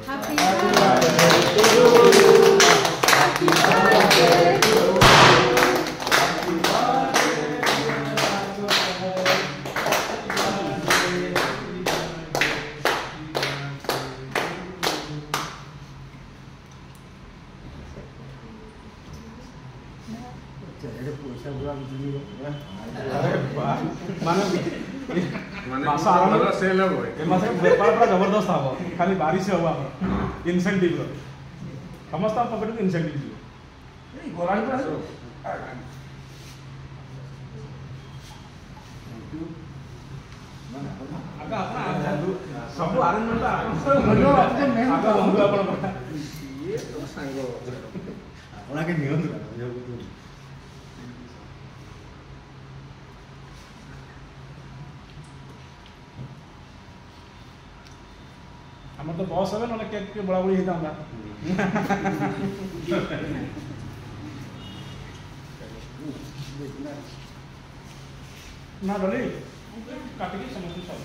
Happy birthday to you. Happy birthday to you. Happy birthday. बेपार जबरदस्त हम खाली बारिश हम इनसेंटिव समस्त पकड़ इनसेंटिव सब अरेंजमेंट हमारे तो बॉस है ना केक के बड़ा बड़ी होता ना डली काट के समझ सब